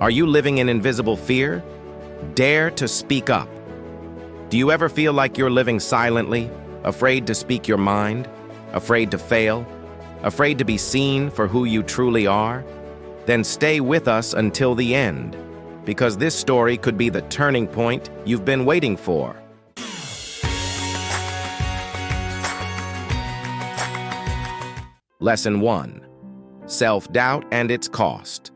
Are you living in invisible fear? Dare to speak up. Do you ever feel like you're living silently, afraid to speak your mind, afraid to fail, afraid to be seen for who you truly are? Then stay with us until the end, because this story could be the turning point you've been waiting for. Lesson 1. Self-doubt and its cost.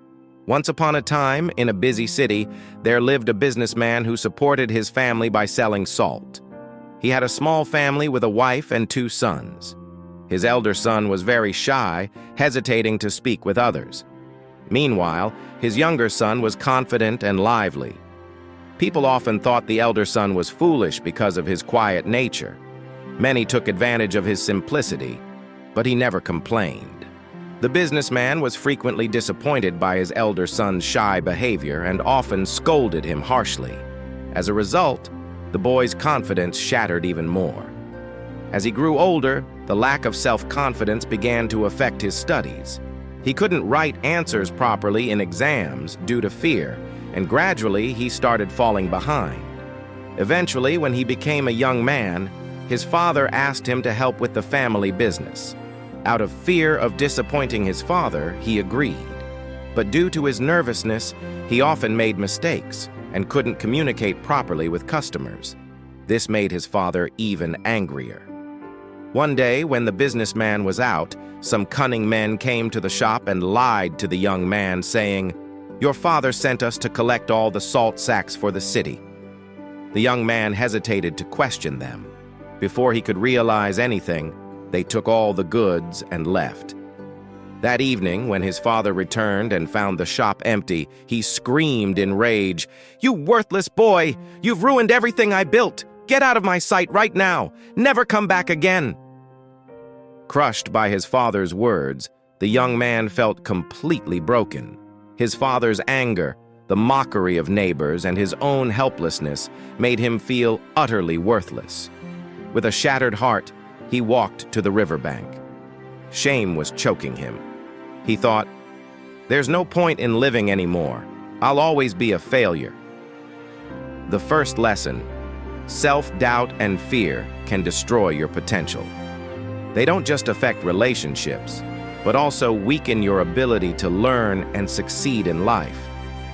Once upon a time, in a busy city, there lived a businessman who supported his family by selling salt. He had a small family with a wife and 2 sons. His elder son was very shy, hesitating to speak with others. Meanwhile, his younger son was confident and lively. People often thought the elder son was foolish because of his quiet nature. Many took advantage of his simplicity, but he never complained. The businessman was frequently disappointed by his elder son's shy behavior and often scolded him harshly. As a result, the boy's confidence shattered even more. As he grew older, the lack of self-confidence began to affect his studies. He couldn't write answers properly in exams due to fear, and gradually he started falling behind. Eventually, when he became a young man, his father asked him to help with the family business. Out of fear of disappointing his father, he agreed. But due to his nervousness, he often made mistakes and couldn't communicate properly with customers. This made his father even angrier. One day, when the businessman was out, some cunning men came to the shop and lied to the young man, saying, "Your father sent us to collect all the salt sacks for the city." The young man hesitated to question them. Before he could realize anything, they took all the goods and left. That evening, when his father returned and found the shop empty, he screamed in rage, "You worthless boy! You've ruined everything I built! Get out of my sight right now! Never come back again!" Crushed by his father's words, the young man felt completely broken. His father's anger, the mockery of neighbors, and his own helplessness made him feel utterly worthless. With a shattered heart, he walked to the riverbank. Shame was choking him. He thought, "There's no point in living anymore. I'll always be a failure." The first lesson: self-doubt and fear can destroy your potential. They don't just affect relationships, but also weaken your ability to learn and succeed in life.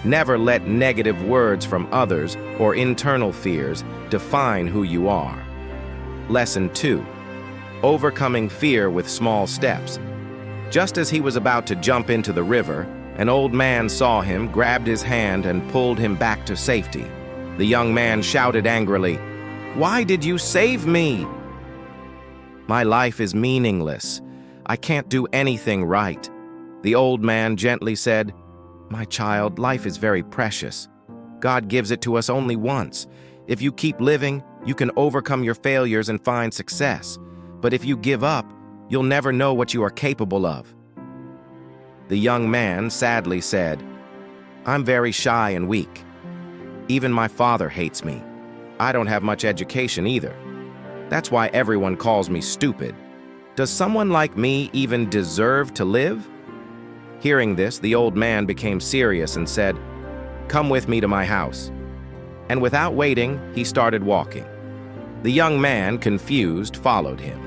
Never let negative words from others or internal fears define who you are. Lesson 2. Overcoming fear with small steps. Just as he was about to jump into the river, an old man saw him, grabbed his hand, and pulled him back to safety. The young man shouted angrily, "Why did you save me?" "My life is meaningless. I can't do anything right." The old man gently said, "My child, life is very precious. God gives it to us only once. If you keep living, you can overcome your failures and find success. But if you give up, you'll never know what you are capable of." The young man sadly said, "I'm very shy and weak. Even my father hates me. I don't have much education either. That's why everyone calls me stupid. Does someone like me even deserve to live?" Hearing this, the old man became serious and said, "Come with me to my house." And without waiting, he started walking. The young man, confused, followed him.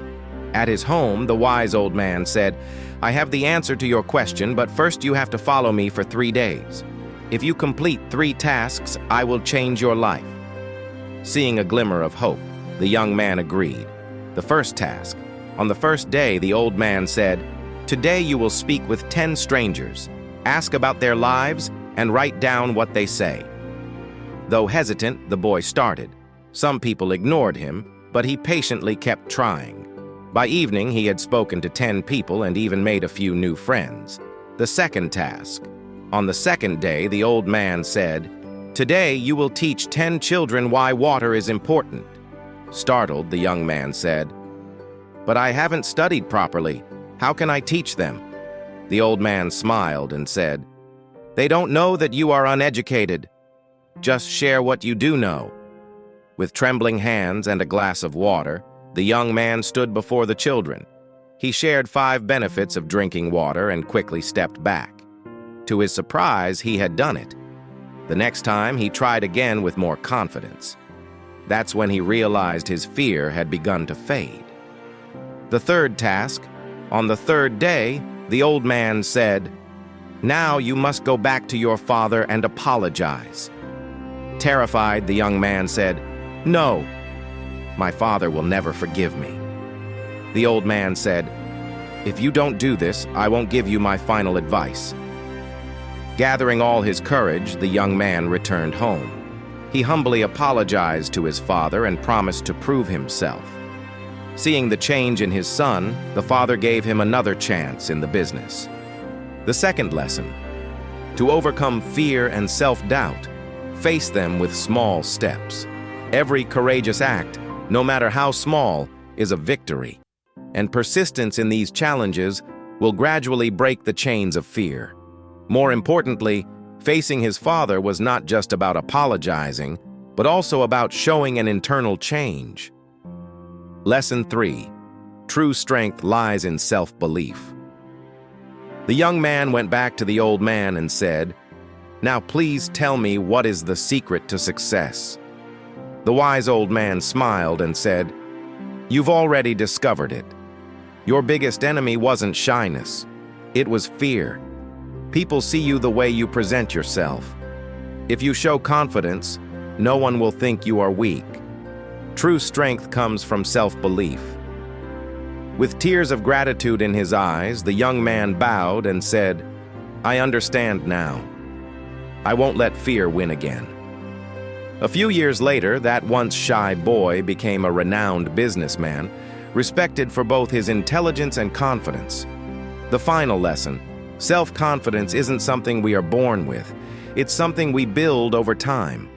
At his home, the wise old man said, "I have the answer to your question, but first you have to follow me for 3 days. If you complete 3 tasks, I will change your life." Seeing a glimmer of hope, the young man agreed. The first task. On the first day, the old man said, "Today you will speak with 10 strangers. Ask about their lives and write down what they say." Though hesitant, the boy started. Some people ignored him, but he patiently kept trying. By evening, he had spoken to 10 people and even made a few new friends. The second task. On the second day, the old man said, "Today you will teach 10 children why water is important." Startled, the young man said, "But I haven't studied properly. How can I teach them?" The old man smiled and said, "They don't know that you are uneducated. Just share what you do know." With trembling hands and a glass of water, the young man stood before the children. He shared 5 benefits of drinking water and quickly stepped back. To his surprise, he had done it. The next time, he tried again with more confidence. That's when he realized his fear had begun to fade. The third task, on the third day, the old man said, "Now you must go back to your father and apologize." Terrified, the young man said, "No, my father will never forgive me." The old man said, "If you don't do this, I won't give you my final advice." Gathering all his courage, the young man returned home. He humbly apologized to his father and promised to prove himself. Seeing the change in his son, the father gave him another chance in the business. The second lesson: to overcome fear and self-doubt, face them with small steps. Every courageous act, no matter how small, is a victory. And persistence in these challenges will gradually break the chains of fear. More importantly, facing his father was not just about apologizing, but also about showing an internal change. Lesson 3: true strength lies in self-belief. The young man went back to the old man and said, "Now please tell me what is the secret to success." The wise old man smiled and said, "You've already discovered it. Your biggest enemy wasn't shyness. It was fear. People see you the way you present yourself. If you show confidence, no one will think you are weak. True strength comes from self-belief." With tears of gratitude in his eyes, the young man bowed and said, "I understand now. I won't let fear win again." A few years later, that once shy boy became a renowned businessman, respected for both his intelligence and confidence. The final lesson: self-confidence isn't something we are born with. It's something we build over time.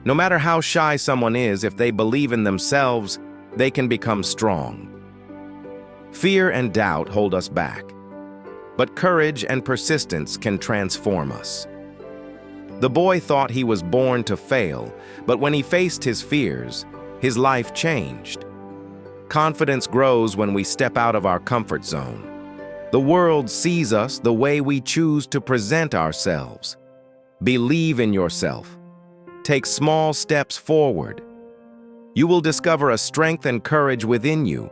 No matter how shy someone is, if they believe in themselves, they can become strong. Fear and doubt hold us back, but courage and persistence can transform us. The boy thought he was born to fail, but when he faced his fears, his life changed. Confidence grows when we step out of our comfort zone. The world sees us the way we choose to present ourselves. Believe in yourself. Take small steps forward. You will discover a strength and courage within you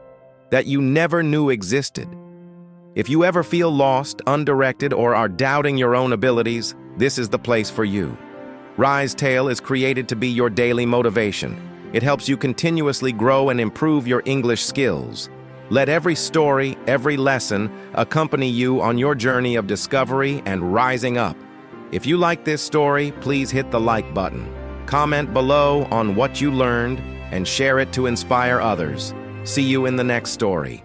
that you never knew existed. If you ever feel lost, undirected, or are doubting your own abilities, this is the place for you. Rise Tale is created to be your daily motivation. It helps you continuously grow and improve your English skills. Let every story, every lesson accompany you on your journey of discovery and rising up. If you like this story, please hit the like button. Comment below on what you learned and share it to inspire others. See you in the next story.